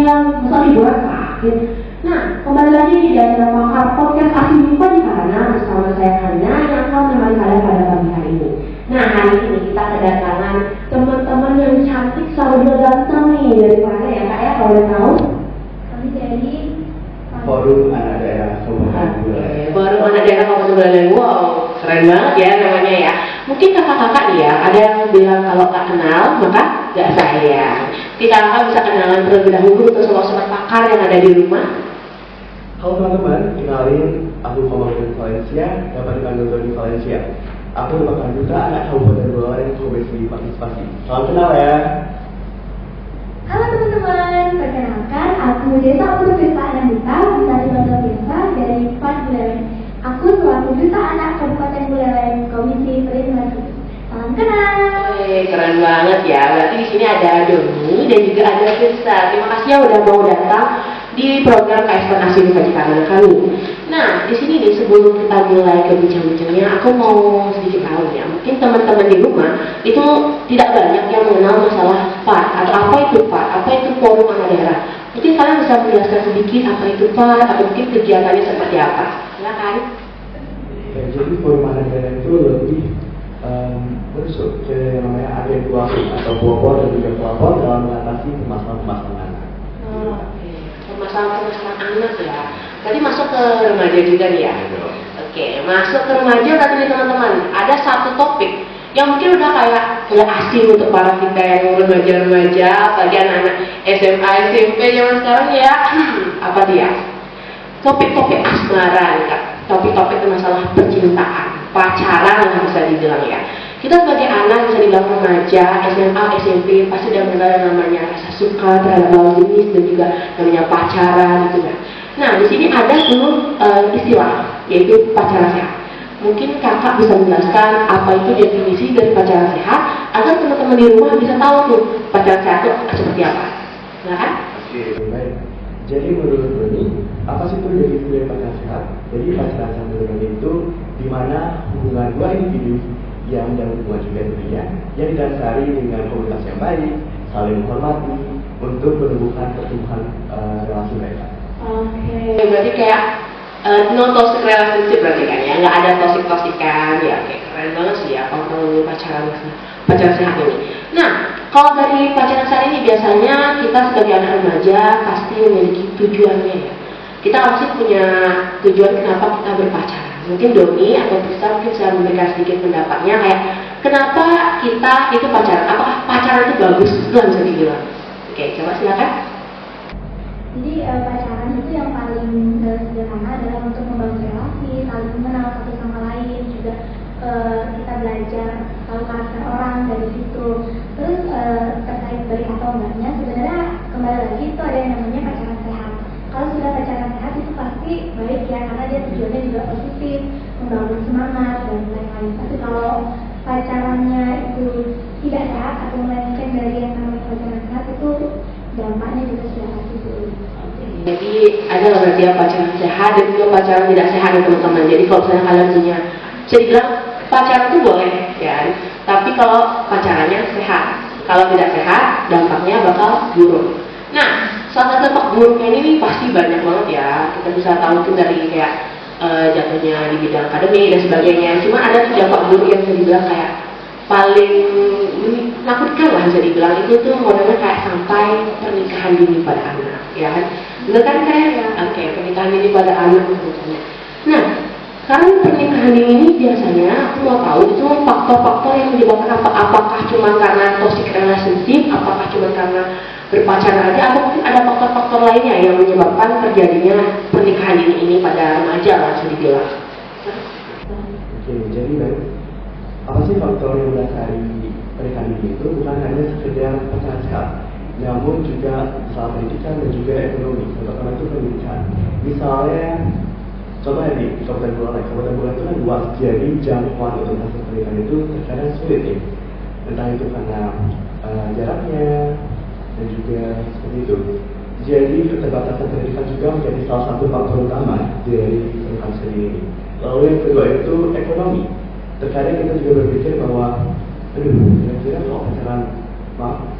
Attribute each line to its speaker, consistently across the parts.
Speaker 1: siang, masa liburan sakit. Nah, kembali lagi di acara Pakar Podcast Asli Lupa di Karana bersama saya Hana yang akan menemani kalian pada pagi hari ini. Nah, hari ini kita kedatangan teman-teman yang cantik, selalu ganteng nih. Dari mana ya Kak ya, kalau boleh tahu?
Speaker 2: Kami dari
Speaker 3: Forum Anak Daerah Kabupaten Buleleng.
Speaker 1: Forum Anak Daerah Kabupaten Buleleng. Wow, keren banget ya namanya ya. Mungkin kakak-kakak nih ya, ada yang bilang kalau tak kenal maka gak sayang. Kita akan bisa kenalan terlebih dahulu untuk sobat-sobat pakar yang ada di rumah.
Speaker 3: Halo teman-teman, kenalin aku Komarudin Valencia, dapat dipanggil Doni Valencia. Aku merupakan duta anak Kabupaten Buleleng Komisi Partisipasi. Salam kenal ya.
Speaker 2: Halo teman-teman, perkenalkan aku Desa Putri Desa Anandita, bisa dipanggil Desa dari PAD Buleleng. Aku selaku duta anak Kabupaten Buleleng Komisi Partisipasi. Salam kenal.
Speaker 1: Keren banget ya. Berarti di sini ada Doni dan juga ada Desa. Terima kasih ya udah mau datang di program KSP Asli Lupa di Karana kami. Nah, di sini nih sebelum kita mulai ke bincang-bincangnya, aku mau sedikit tahu ya. Mungkin teman-teman di rumah itu tidak banyak yang mengenal masalah PAD atau apa itu PAD, apa itu Forum Anak Daerah. Mungkin kalian bisa menjelaskan sedikit apa itu PAD atau mungkin kegiatannya seperti apa. Silakan.
Speaker 3: Ya, jadi Forum Anak Daerah itu lebih masuk ke yang namanya agentuasi atau pelopor dan juga pelapor dalam mengatasi permasalahan-permasalahan anak.
Speaker 1: Oke. Permasalahan anak ya. Tadi masuk ke remaja juga nih ya. Oke, masuk ke remaja tadi nih teman-teman. Ada satu topik yang mungkin udah kayak asing untuk para kita yang remaja-remaja, apalagi anak-anak SMA, SMP zaman sekarang ya. Apa dia? Topik-topik asmara, Kak. Topik-topik masalah percintaan, pacaran yang bisa dibilang ya. Kita sebagai anak bisa dibilang remaja, SMA, SMP pasti udah mengenal yang namanya rasa suka terhadap lawan jenis dan juga namanya pacaran gitu ya. Nah, di sini ada 10 istilah yaitu pacaran sehat. Mungkin kakak bisa menjelaskan apa itu definisi dari pacaran sehat agar teman-teman di rumah bisa tahu tuh pacaran sehat itu seperti apa. Nah kan?
Speaker 3: Oke, baik. Jadi menurut Doni, apa sih itu definisi dari pacaran sehat? Jadi pacaran sehat menurut itu di mana hubungan dua individu yang menjalin hubungan juga tentunya yang didasari dengan komunikasi yang baik, saling menghormati untuk menumbuhkan pertumbuhan relasi mereka.
Speaker 1: Oke, berarti kayak no toxic relationship berarti kan ya, nggak ada toxic-toxican ya. Oke, keren banget sih ya kalau pacaran sehat ini. Nah, kalau dari pacaran sehat ini biasanya kita sebagai anak remaja pasti memiliki tujuannya ya. Kita pasti punya tujuan kenapa kita berpacaran. Mungkin Doni atau Tisa mungkin bisa memberikan sedikit pendapatnya kayak kenapa kita itu pacaran, apakah pacaran itu bagus, itu yang bisa dibilang. Oke, coba silakan.
Speaker 2: Jadi pacaran itu yang paling sederhana adalah untuk membangun relasi, saling mengenal satu sama lain, juga kita belajar tahu karakter orang dari situ. Terus terkait baik atau enggaknya, sebenarnya kembali lagi itu ada yang namanya pacaran sehat. Kalau sudah pacaran sehat itu pasti baik ya, karena dia tujuannya juga positif, membangun semangat dan lain-lain. Tapi kalau pacarannya itu tidak sehat atau melenceng dari yang namanya pacaran sehat, itu dampaknya juga sudah pasti buruk.
Speaker 1: Jadi ada berarti ya pacaran sehat dan juga pacaran tidak sehat ya teman-teman. Jadi kalau misalnya kalian punya, saya bilang pacaran itu boleh ya, tapi kalau pacarannya sehat. Kalau tidak sehat, dampaknya bakal buruk. Nah, salah satu dampak buruknya ini pasti banyak banget ya. Kita bisa tahu itu dari kayak jatuhnya di bidang akademik dan sebagainya. Cuma ada tuh dampak buruk yang bisa dibilang kayak paling menakutkan lah bisa dibilang, itu tuh modelnya kayak sampai pernikahan dini pada anak ya kan. Benar kan kayak ya? Oke, pernikahan dini pada anak misalnya. Nah, karena pernikahan dini ini biasanya aku mau tahu itu faktor-faktor yang menyebabkan apa? Apakah cuma karena toxic relationship, apakah cuma karena berpacaran aja, atau mungkin ada faktor-faktor lainnya yang menyebabkan terjadinya pernikahan dini ini pada remaja lah bisa dibilang.
Speaker 3: Oke, jadi baik. Apa sih faktor yang mendasari pernikahan ini itu bukan hanya sekedar pacaran sehat, namun juga masalah pendidikan dan juga ekonomi. Terutama itu pendidikan. Misalnya, contohnya di Kabupaten Buleleng. Kabupaten Buleleng itu kan luas, jadi jangkauan untuk hasil pernikahan itu terkadang sulit ya. Entah itu karena jaraknya dan juga seperti itu. Jadi keterbatasan pendidikan juga menjadi salah satu faktor utama dari pernikahan sendiri ini. Lalu yang kedua itu ekonomi. Terkadang kita juga berpikir bahwa, kira-kira kalau pacaran,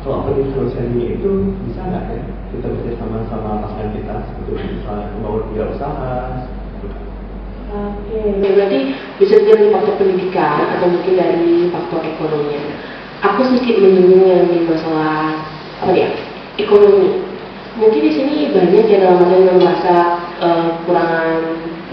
Speaker 3: kalau pernikahan usia dini itu bisa nggak ya? kita bekerjasama sama pasangan kita untuk bisa membangun usaha.
Speaker 1: Oke, berarti bisa dari faktor pendidikan atau mungkin dari faktor ekonomi. Aku sedikit menyinggung yang di masalah apa ya, ekonomi. Mungkin di sini banyak yang dalam artian yang merasa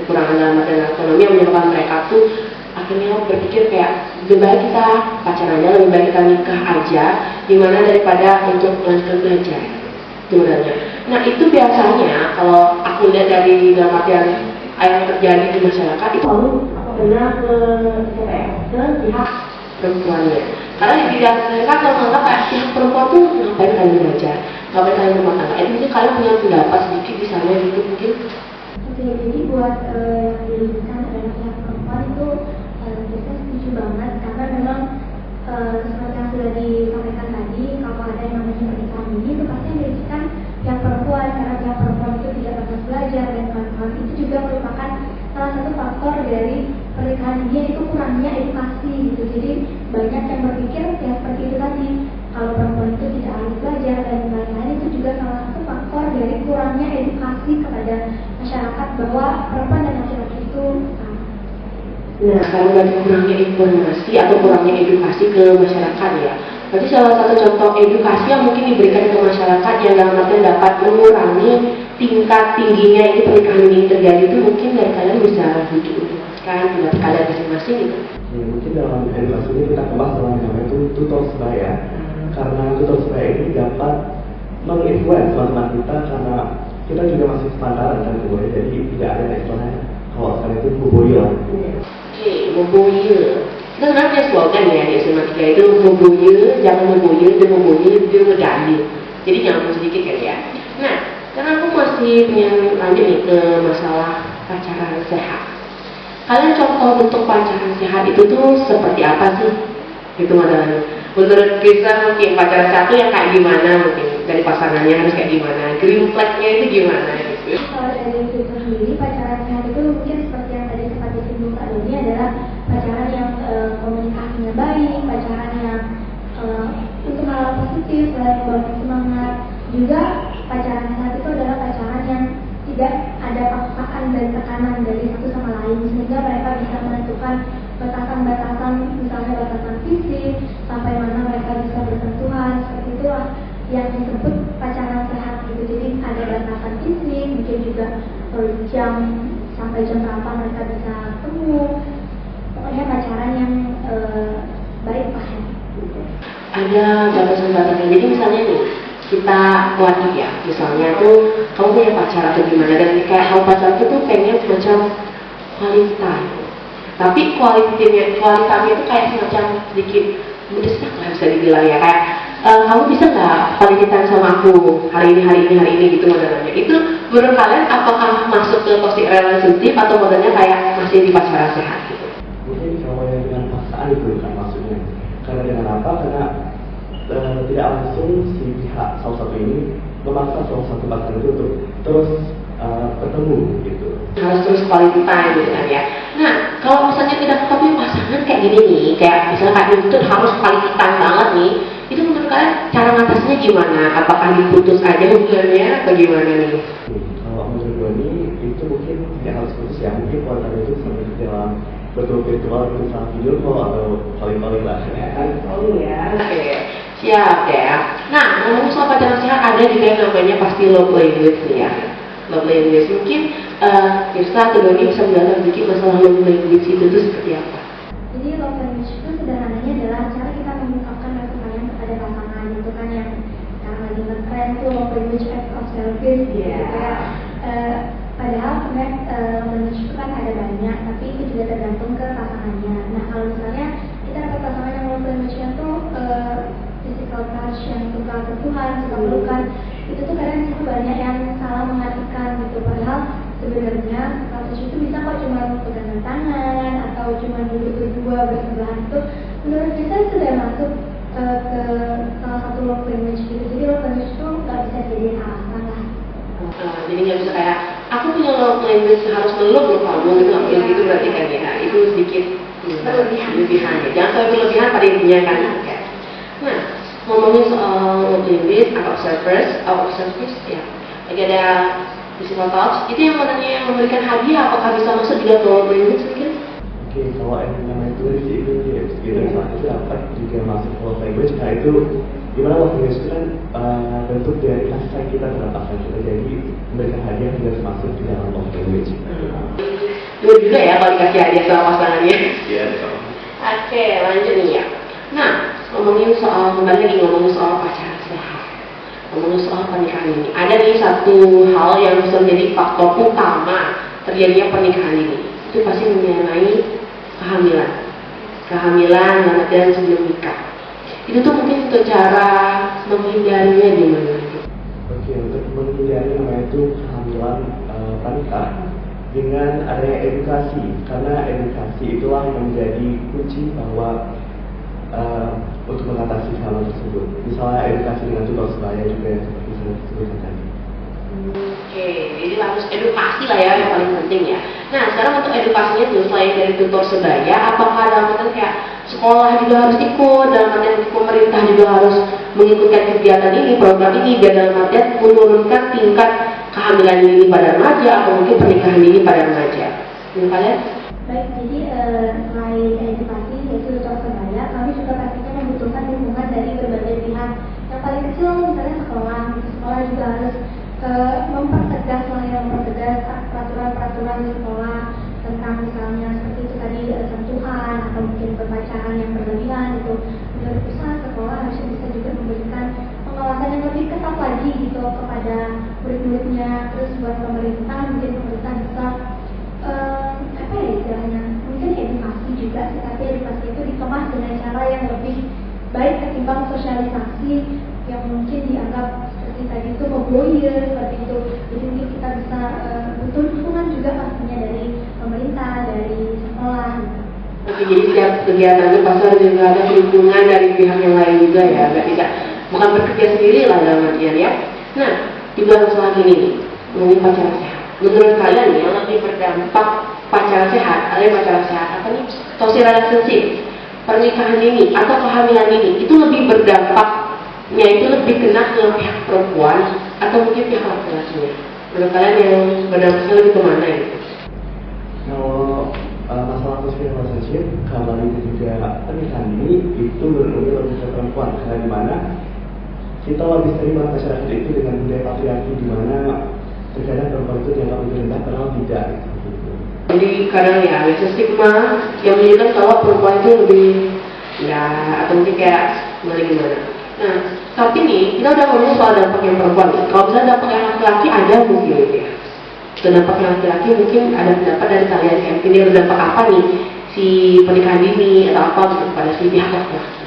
Speaker 1: kekurangan dalam artian ekonomi yang menyebabkan mereka tuh akhirnya berpikir kayak lebih baik kita pacaran aja, lebih baik kita nikah aja, dimana daripada untuk melanjutkan belajar sebenarnya. Nah itu biasanya kalau aku lihat dari dalam artian yang terjadi di masyarakat itu lalu benar ke pihak perempuannya. Karena di pihak masyarakat kalau menganggap kayak pihak perempuan tuh ngapain kalian belajar, ngapain kalian rumah tangga. Itu mungkin kalian punya pendapat sedikit di sana gitu mungkin.
Speaker 2: Oke, jadi buat yang dirugikan adalah pihak perempuan itu kita setuju banget karena memang seperti yang sudah disampaikan tadi, kalau ada yang namanya pernikahan ini itu pasti yang dirugikan pihak perempuan karena pihak perempuan itu tidak pernah belajar dan kawan-kawan. Itu juga merupakan salah satu faktor dari pernikahan ini, yaitu kurangnya edukasi gitu. Jadi banyak yang berpikir ya seperti itu tadi, kalau perempuan itu tidak harus belajar dan lain-lain. Itu juga salah satu faktor dari kurangnya edukasi kepada masyarakat bahwa perempuan dan laki-laki itu sama.
Speaker 1: Nah, kalau dari kurangnya informasi atau kurangnya edukasi ke masyarakat ya, berarti salah satu contoh edukasi yang mungkin diberikan ke masyarakat yang dalam artian dapat mengurangi tingkat tingginya ini pernikahan ini terjadi itu mungkin dari kalian bisa menjelaskan pendapat kalian masing-masing gitu.
Speaker 3: Ya, mungkin dalam edukasi ini kita kemas dalam namanya itu tutor sebaya. Karena tutor sebaya ini dapat menginfluence teman-teman kita karena kita juga masih sepantaran kan sebenarnya, jadi tidak ada istilahnya kalau sekarang itu boboyo.
Speaker 1: Oke, boboyo. Kita sebenarnya punya slogan ya di SMA 3 itu boboyo, jangan boboyo, dia boboyo, dia ngedali. Jadi nyambung sedikit kan ya. Nah, karena aku masih punya lanjut nih ke masalah pacaran sehat. Kalian contoh bentuk pacaran sehat itu tuh seperti apa sih? Itu masalahnya. Menurut kita mungkin pacaran sehat itu yang kayak gimana mungkin dari pasangannya harus kayak gimana, green flag-nya itu gimana gitu.
Speaker 2: Kalau dari kita sendiri pacaran sehat itu mungkin seperti yang tadi sempat disinggung Kak Doni adalah pacaran yang komunikasinya baik, pacaran yang untuk hal positif, selain membangun semangat. Juga pacaran sehat itu adalah pacaran yang tidak ada paksaan dan tekanan dari satu sama lain, sehingga mereka bisa menentukan batasan-batasan, misalnya batasan fisik, sampai mana mereka bisa bersentuhan. Seperti itulah yang disebut pacaran sehat gitu. Jadi ada batasan fisik, mungkin juga jam sampai jam berapa mereka bisa ketemu. Pokoknya pacaran yang baik lah ya.
Speaker 1: Ada batasan-batasan. Jadi misalnya nih kita lagi ya, misalnya tuh kamu punya pacar atau gimana dan kayak kamu pacar tuh pengen semacam quality time. Tapi kualitasnya itu kayak semacam sedikit mendesak lah bisa dibilang ya, kayak kamu bisa nggak quality time sama aku hari ini gitu modelnya. Itu menurut kalian apakah masuk ke toxic relationship atau modelnya kayak masih di pacaran sehat gitu?
Speaker 3: Mungkin kalau yang dengan paksaan itu kan maksudnya. Karena dengan apa? Karena tidak langsung si pihak salah satu ini memaksa salah satu pasangan itu untuk terus ketemu gitu.
Speaker 1: Harus terus quality time gitu kan ya. Nah, kalau misalnya tidak ketemu pasangan kayak gini nih, kayak misalnya kayak nuntut harus quality time banget nih, itu menurut kalian cara mengatasinya gimana? Apakah diputus aja hubungannya atau gimana nih?
Speaker 3: Kalau menurut gue ini itu mungkin tidak harus putus ya, mungkin kualitas itu sampai dalam betul virtual misalnya video call atau calling lah ya kan.
Speaker 1: Oh iya, oke. Siap ya. Nah, ngomong soal pacaran sehat ada juga yang namanya pasti love language ya. Love language mungkin Kirsa atau Doni bisa menjelaskan sedikit masalah love language itu tuh seperti apa?
Speaker 2: Jadi love language itu sederhananya adalah cara kita mengungkapkan rasa sayang kepada pasangan. Itu kan yang sekarang lagi ngetrend tuh love language act of service gitu ya. Padahal sebenarnya love language itu kan ada banyak, tapi itu juga tergantung ke pasangannya. Nah, kalau misalnya kita dapat pasangan yang love language-nya tuh physical touch, yang suka sentuhan, suka pelukan, itu tuh kadang itu banyak yang salah mengartikan gitu. Padahal sebenarnya love language itu bisa kok cuma pegangan tangan atau cuma duduk berdua bersebelahan. Itu menurut kita sudah masuk ke salah satu love language gitu. Jadi love language itu nggak bisa jadi alasan lah.
Speaker 1: Jadi nggak bisa kayak aku punya love language harus meluk loh kamu gitu, nggak boleh gitu berarti kan ya. Itu sedikit berlebihan ya. Jangan sampai berlebihan pada intinya kan. Nah, ngomongin soal work observers ya. Lagi ada physical touch. Itu yang mananya yang memberikan hadiah, apakah bisa masuk juga ke work language mungkin?
Speaker 3: Oke, kalau yang namanya tulis itu saat itu dapat juga masuk ke work language. Nah itu gimana work language itu kan bentuk dari kasih sayang kita terhadap pasangan kita. Jadi memberikan hadiah juga masuk di dalam work language.
Speaker 1: Itu juga ya kalau dikasih hadiah sama pasangannya.
Speaker 3: Iya.
Speaker 1: Oke, lanjut nih ya. Nah, ngomongin soal pacaran sehat, ngomongin soal pernikahan ini, ada nih satu hal yang bisa menjadi faktor utama terjadinya pernikahan ini. Itu pasti mengenai kehamilan dan sebelum nikah. Itu tuh mungkin untuk cara menghindarinya gimana?
Speaker 3: Oke, untuk menghindari namanya itu kehamilan pranikah dengan adanya edukasi, karena edukasi itulah yang menjadi kunci bahwa untuk mengatasi hal tersebut. Misalnya edukasi dengan tutor sebaya juga yang seperti saya sebutkan tadi.
Speaker 1: Oke, jadi harus edukasi lah ya yang paling penting ya. Nah, sekarang untuk edukasinya tuh selain dari tutor sebaya, apakah dalam artian kayak sekolah juga harus ikut, dalam artian pemerintah juga harus mengikutkan kegiatan ini, program ini, biar dalam artian menurunkan tingkat kehamilan dini pada remaja atau mungkin pernikahan dini pada remaja. Menurut kalian?
Speaker 2: Baik, jadi selain edukasi yaitu tutor sebaya, kami juga pastinya membutuhkan dukungan dari berbagai pihak. Yang paling kecil misalnya sekolah juga harus mempertegas peraturan-peraturan di sekolah tentang misalnya seperti itu tadi sentuhan atau mungkin berpacaran yang berlebihan itu. Menurut pusat sekolah harus bisa juga memberikan pengawasan yang lebih ketat lagi gitu kepada murid-muridnya. Terus buat pemerintah mungkin pemerintah bisa istilahnya mungkin edukasi juga sih, tapi edukasi itu dikemas dengan cara yang lebih baik ketimbang sosialisasi yang mungkin dianggap seperti tadi itu memboyer seperti itu. Jadi mungkin kita bisa butuh dukungan juga pastinya dari pemerintah, dari sekolah gitu.
Speaker 1: Oke, jadi setiap kegiatan itu pasti harus juga ada dukungan dari pihak yang lain juga ya, bukan bekerja sendiri lah dalam artian ya. Nah, juga masalah ini nih, ngomongin pacaran sehat. Menurut kalian nih yang lebih berdampak pacaran sehat, apa nih? Social relationship, pernikahan ini atau kehamilan ini itu lebih berdampaknya itu lebih kena ke pihak perempuan atau mungkin pihak laki-lakinya? Menurut kalian yang berdampaknya lebih kemana gitu?
Speaker 3: Kalau masalah social relationship, kalau itu juga pernikahan ini itu menurut lebih ke perempuan, karena dimana kita lebih sering masyarakat itu dengan budaya patriarki, di mana terkadang perempuan itu dianggap lebih rendah padahal tidak.
Speaker 1: Jadi kadang ya ada stigma yang menunjukkan kalau perempuan itu lebih ya atau mungkin kayak gimana. Nah, tapi nih kita udah ngomong soal dampak yang perempuan. Kalau misalnya dampak yang laki-laki ada mungkin ya. Dampak yang laki-laki mungkin ada pendapat dari kalian yang mungkin dia berdampak apa nih si pernikahan dini atau apa gitu pada si pihak laki-laki.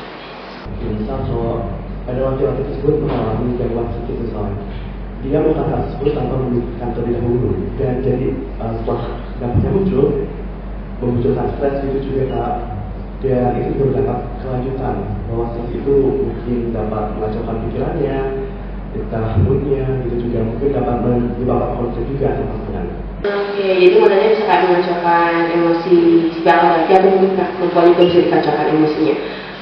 Speaker 3: Misal kalau ada laki-laki tersebut mengalami gangguan psikis misalnya, dia melakukan hal tersebut tanpa memikirkan terlebih dahulu, dan jadi setelah dampaknya muncul, memunculkan stres itu juga tak, dan itu juga berdampak kelanjutan, bahwa stres itu mungkin dapat mengacaukan pikirannya, moodnya, itu juga mungkin dapat menyebabkan konflik juga atau pasangan.
Speaker 1: Oke, jadi modalnya bisa kayak mengacaukan emosi si laki atau mungkin perempuan itu bisa dikacaukan emosinya.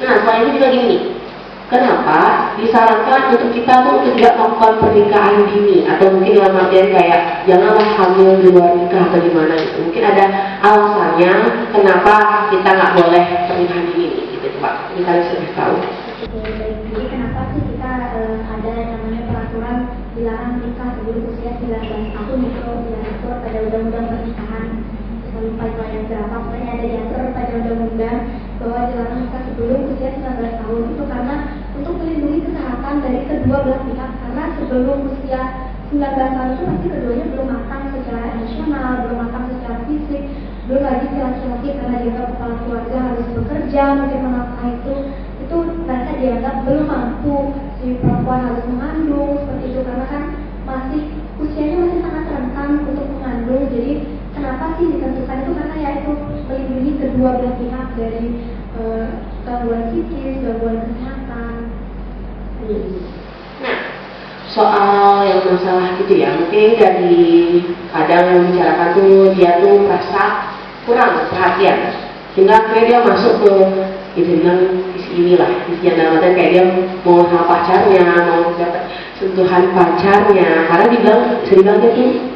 Speaker 1: Nah, selain itu juga gini, kenapa disarankan untuk kita tuh tidak melakukan pernikahan dini atau mungkin dalam artian kayak janganlah hamil di luar nikah atau gimana gitu. Mungkin ada alasannya kenapa kita nggak boleh pernikahan dini gitu, Pak. Ini kalian sudah tahu.
Speaker 2: Jadi kenapa sih kita ada yang namanya peraturan dilarang nikah sebelum usia 19 tahun itu diatur pada undang-undang pernikahan. Saya lupa itu ayat berapa, pokoknya ada diatur pada undang-undang bahwa dilarang nikah sebelum usia 19 tahun itu karena untuk melindungi kesehatan dari kedua belah pihak, karena sebelum usia 19 tahun itu pasti keduanya belum matang secara emosional, belum matang secara fisik, belum lagi si laki-laki karena dianggap kepala keluarga harus bekerja mungkin menafkahi itu mereka dianggap belum mampu, si perempuan harus mengandung seperti itu karena kan usianya masih sangat rentan untuk mengandung. Jadi kenapa sih ditentukan itu, karena ya itu melindungi kedua belah pihak dari gangguan psikis, gangguan kesehatan.
Speaker 1: Nah, soal yang masalah gitu ya, mungkin dari kadang yang bicarakan tuh dia tuh merasa kurang perhatian, sehingga akhirnya dia masuk ke bisa bilang sisi inilah, sisi yang dalam artian kayak dia mau sama pacarnya, mau dapat sentuhan pacarnya, karena dibilang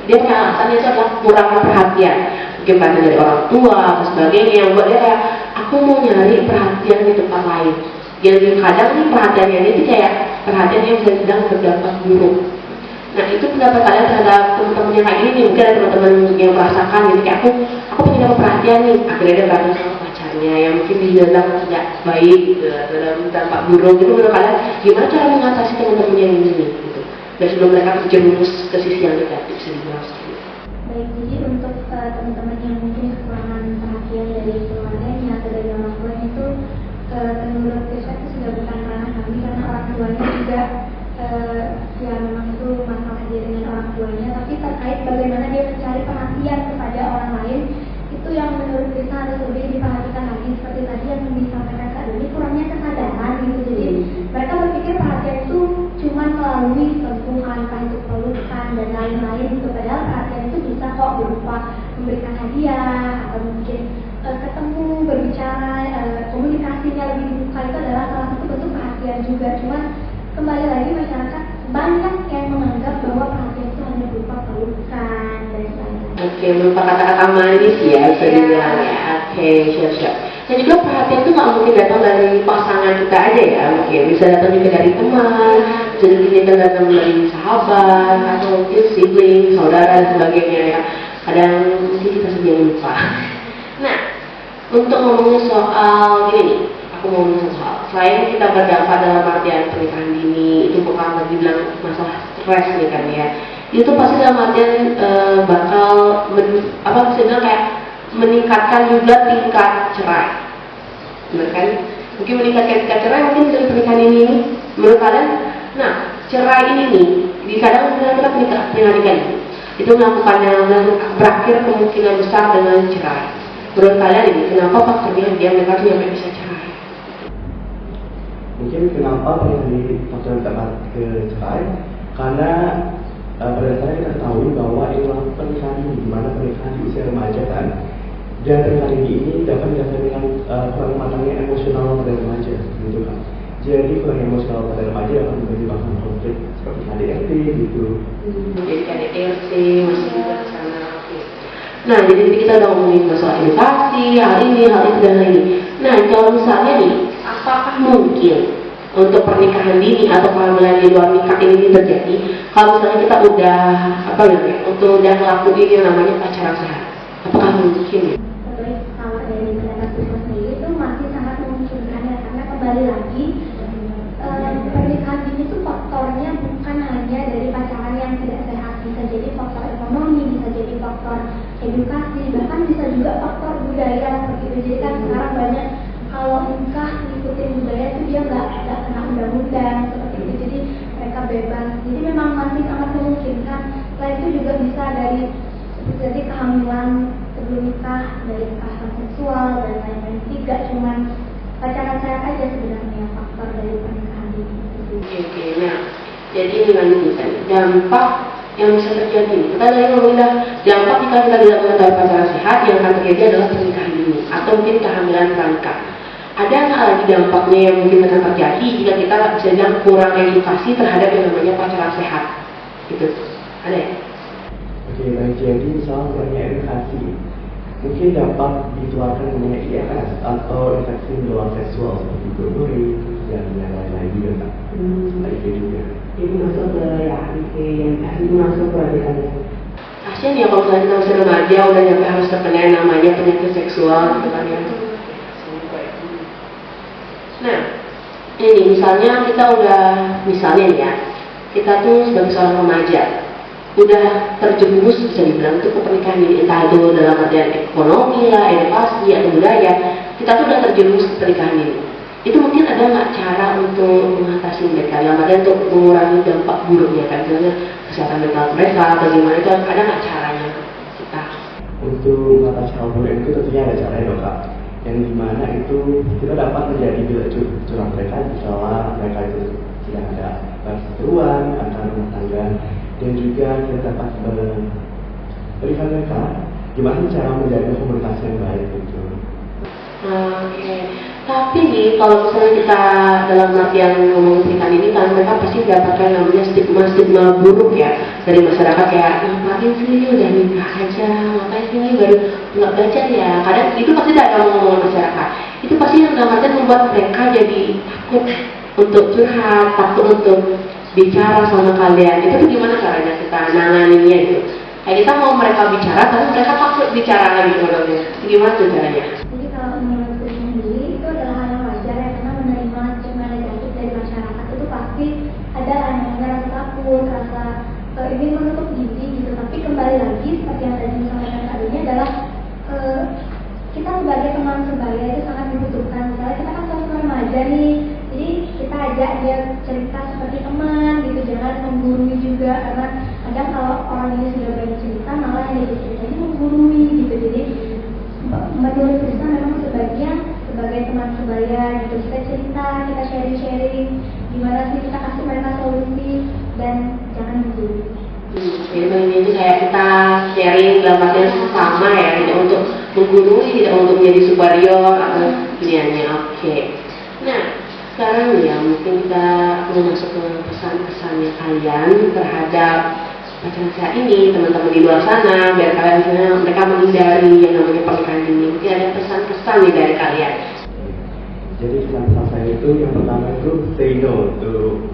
Speaker 1: dia punya alasannya itu adalah kurangnya perhatian, mungkin perhatian dari orang tua atau sebagainya, yang buat dia kayak aku mau nyari perhatian di tempat lain. Jadi kadang nih perhatiannya ini kayak perhatian yang bisa dibilang berdampak buruk. Nah itu pendapat kalian terhadap teman-teman yang kayak gini nih, mungkin ada teman-teman yang merasakan gitu kayak aku pengen dapat perhatian nih, akhirnya dia berantem sama pacarnya yang mungkin dibilang tidak baik gitu, dalam dampak buruk. Itu menurut kalian gimana cara mengatasi teman-teman yang ini nih gitu, dan sebelum mereka terjerumus ke sisi yang negatif bisa dibilang seperti itu.
Speaker 2: Baik, jadi untuk teman-teman yang mungkin kekurangan perhatian dari keluarganya atau dari orang tuanya itu menurut saya itu sudah bukan ranah kami, karena orang tuanya juga ya memang itu masalah dia dengan orang tuanya, tapi terkait bagaimana dia mencari perhatian kepada orang lain itu yang menurut kita harus lebih diperhatikan lagi. Seperti tadi yang disampaikan Kak Doni, kurangnya kesadaran gitu. Jadi mereka berpikir perhatian itu cuma melalui sentuhan, entah itu pelukan dan lain-lain gitu. Padahal perhatian itu bisa kok berupa memberikan hadiah atau mungkin ketemu, berbicara, komunikasinya lebih dibuka, itu adalah salah satu bentuk perhatian juga. Cuman kembali lagi masyarakat banyak yang menganggap bahwa perhatian itu hanya berupa pelukan dan lain-lain.
Speaker 1: Oke, berupa kata-kata manis ya bisa dibilang ya. Oke, siap-siap. Dan juga perhatian itu nggak mungkin datang dari pasangan kita aja ya, mungkin bisa datang juga dari teman, bisa juga datang dari sahabat atau mungkin sibling, saudara dan sebagainya ya. Kadang mungkin kita sendiri yang lupa. Nah, untuk ngomongin soal gini nih, aku mau ngomongin soal selain kita berdampak dalam artian pernikahan dini itu bukan lagi bilang masalah stres nih kan ya, itu pasti dalam artian bakal bisa bilang kayak meningkatkan juga tingkat cerai, benar kan? Mungkin meningkatkan tingkat cerai mungkin dari pernikahan ini menurut kalian. Nah, cerai ini nih di kadang kita pernikahan itu melakukannya berakhir kemungkinan besar dengan cerai. Menurut kalian ini kenapa faktornya dia mereka tuh sampai bisa cerai?
Speaker 3: Mungkin kenapa ini faktor teman ke cerai karena pada dasarnya kita ketahui bahwa istilah pernikahan ini, di mana pernikahan di usia remaja kan, dan pernikahan ini dapat didasarkan dengan kurang matangnya emosional pada remaja, gitu kan. Jadi kurang emosional pada remaja akan menyebabkan konflik seperti KDRT gitu.
Speaker 1: Jadi KDRT masih juga ke sana. Nah, jadi kita udah ngomongin masalah edukasi, hal ini dan lain ini. Nah, kalau misalnya nih, apakah mungkin untuk pernikahan dini atau kehamilan di luar nikah ini terjadi kalau misalnya kita udah udah ngelakuin yang namanya pacaran sehat? Apakah mungkin ya?
Speaker 2: Kalau dari pendapat saya sendiri itu masih sangat memungkinkan ya, karena kembali lagi pernikahan dini itu faktornya bukan hanya dari pacaran yang tidak sehat, bisa jadi faktor ekonomi, bisa jadi faktor edukasi, bahkan bisa juga faktor budaya seperti itu. Jadi kan sekarang banyak kalau nikah ngikutin budaya itu dia nggak kena undang-undang seperti itu, jadi mereka bebas. Jadi memang masih sangat memungkinkan. Selain itu juga bisa dari jadi kehamilan sebelum nikah, dari kekerasan seksual dan lain-lain. Tidak cuma pacaran saya aja sebenarnya faktor dari pernikahan ini.
Speaker 1: Oke, nah jadi lanjutkan dampak yang bisa terjadi. Kita dari ngomongin dampak jika kita tidak mengetahui pacaran sehat, yang akan terjadi adalah pernikahan dini atau mungkin kehamilan pranikah. Ada nggak lagi dampaknya yang mungkin akan terjadi jika kita bisa bilang kurang edukasi terhadap yang namanya pacaran sehat? Gitu, ada ya?
Speaker 3: Oke, baik. Jadi misalnya kurangnya edukasi, mungkin dapat ditularkan namanya IFS atau infeksi menular seksual seperti gonorrhea dan yang lain-lain juga kan. HIV juga.
Speaker 1: Jadi masuk ke HIV yang itu masuk ke radikalisme. Kasian ya kalau misalnya kita masih remaja udah nyampe harus terkena yang namanya penyakit seksual gitu kan ya. Nah, ini misalnya kita udah kita tuh sebagai seorang remaja udah terjerumus bisa dibilang itu ke pernikahan ini, entah itu dalam artian ekonomi lah, edukasi atau budaya, kita tuh udah terjerumus ke pernikahan ini. Itu mungkin ada nggak cara untuk mengatasi mereka, dalam artian untuk mengurangi dampak buruknya kan, misalnya kesehatan mental mereka, bagaimana itu ada nggak caranya kita?
Speaker 3: Untuk mengatasi hal buruk itu tentunya ada caranya dong Kak, yang dimana itu kita dapat menjadi bila curang mereka misalnya mereka itu tidak ada perseteruan antara rumah tangga, dan juga kita dapat berikan mereka gimana cara menjaga komunikasi yang baik gitu.
Speaker 1: Oke. Tapi nih, kalau misalnya kita dalam artian ngomong pernikahan ini kan mereka pasti mendapatkan namanya stigma buruk ya dari masyarakat, kayak ngapain sih udah nikah aja, ngapain sih ini baru nggak belajar ya. Kadang itu pasti ada ngomong masyarakat. Itu pasti yang dalam artian membuat mereka jadi takut untuk curhat, takut untuk bicara sama kalian. Itu tuh gimana caranya kita nanganinnya itu? Kayak kita mau mereka bicara, tapi mereka takut bicara lagi sebenarnya. Gimana tuh caranya?
Speaker 2: Jadi kalau menurutku sendiri itu adalah hal yang wajar ya, karena menerima stigma negatif dari masyarakat itu pasti ada namanya rasa takut, rasa ingin menutup diri gitu. Tapi kembali lagi seperti yang tadi disampaikan Kak Dini adalah kita sebagai teman sebaya itu sangat dibutuhkan. Misalnya kita kan sama remaja nih, jadi kita ajak dia cerita seperti teman gitu, jangan menggurui juga, karena kadang kalau orang ini sudah banyak cerita malah yang dia ceritanya menggurui gitu. Jadi menurut kita memang sebaiknya sebagai teman sebaya gitu, kita cerita, kita sharing gimana sih, kita kasih mereka solusi dan jangan menggurui.
Speaker 1: Jadi ini kayak kita sharing dalam artian sama ya, tidak untuk menggurui, tidak untuk menjadi superior atau giniannya. Oke. Nah, sekarang ya mungkin kita mau masuk ke pesan-pesannya kalian terhadap pacaran saat ini, teman-teman di luar sana, biar kalian misalnya mereka menghindari yang namanya pernikahan dini. Mungkin ada pesan-pesan nih dari kalian.
Speaker 3: Jadi pesan saya itu yang pertama itu say no untuk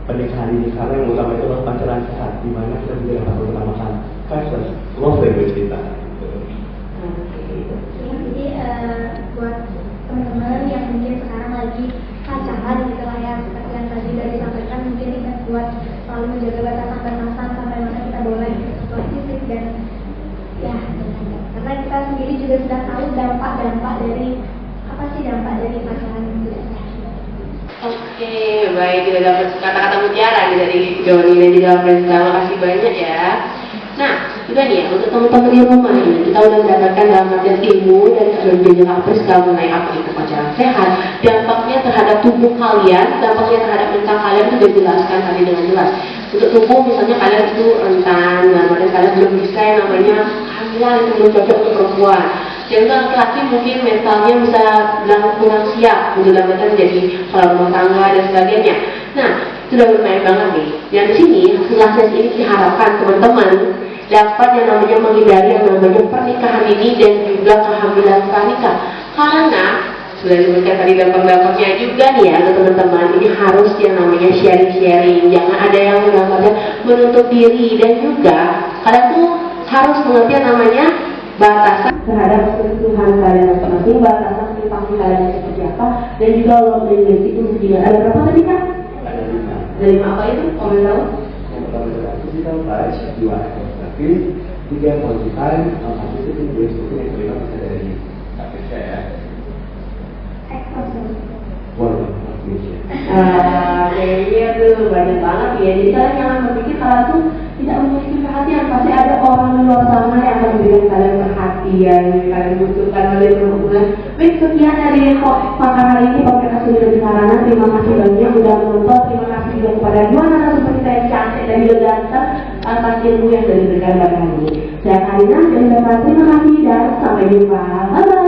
Speaker 3: pernikahan ini, karena yang utama itu adalah pacaran sehat, di mana kita bisa dapat mengutamakan first love language kita.
Speaker 2: Jadi buat teman-teman yang mungkin sekarang lagi pacaran gitu lah ya, seperti yang tadi dari sampaikan, mungkin ingat buat selalu menjaga batasan-batasan sampai mana kita boleh bersentuhan fisik dan ya, karena kita sendiri juga sudah tahu dampak-dampak dari apa sih dampak dari pacaran yang tidak sehat.
Speaker 1: Oke, baik, kita dapat kata-kata mutiara nih dari Doni dan juga Fresa. Terima kasih banyak ya. Nah, juga nih ya, untuk teman-teman di rumah ini, kita udah mendapatkan dalam artian ilmu dan juga Fresa mengenai apa itu pacaran sehat, dampaknya terhadap tubuh kalian, dampaknya terhadap mental kalian itu sudah dijelaskan tadi dengan jelas. Untuk tubuh misalnya kalian itu rentan, dalam artian kalian belum bisa yang namanya kehamilan, itu belum cocok untuk perempuan. Yang laki-laki mungkin mentalnya bisa bilang kurang siap untuk dapat menjadi kepala rumah tangga dan sebagainya. Nah, sudah lumayan banget nih. Yang di sini hasil ini diharapkan teman-teman dapat yang namanya menghindari yang namanya pernikahan ini dan juga kehamilan pranikah. Karena sudah disebutkan tadi dampak-dampaknya juga nih ya teman-teman, ini harus yang namanya sharing-sharing. Jangan ada yang namanya menutup diri, dan juga kalian tuh harus mengerti yang namanya batasan terhadap kebutuhan kalian masing-masing, batasan privasi kalian seperti apa, dan juga love language itu juga ada berapa tadi kan?
Speaker 3: Ada 5.
Speaker 1: Ada 5 apa itu? Kamu tahu?
Speaker 3: Yang pertama adalah physical touch, 2 service, 3 quality time, 4 itu mungkin yang kelima bisa dari Kak ya.
Speaker 1: Kayaknya tuh banyak banget ya. Jadi kalian jangan berpikir kalian tuh tidak memiliki perhatian. Pasti ada orang di luar sana yang akan memberikan kalian perhatian, kalian butuhkan oleh perhubungan. Baik, sekian dari pakar hari ini, podcast sudah di sarana. Terima kasih banyak sudah menonton. Terima kasih juga kepada dua narasumber kita yang cantik dan juga ganteng atas ilmu yang sudah diberikan pada hari ini. Saya Karina dan terima kasih dan sampai jumpa. Bye.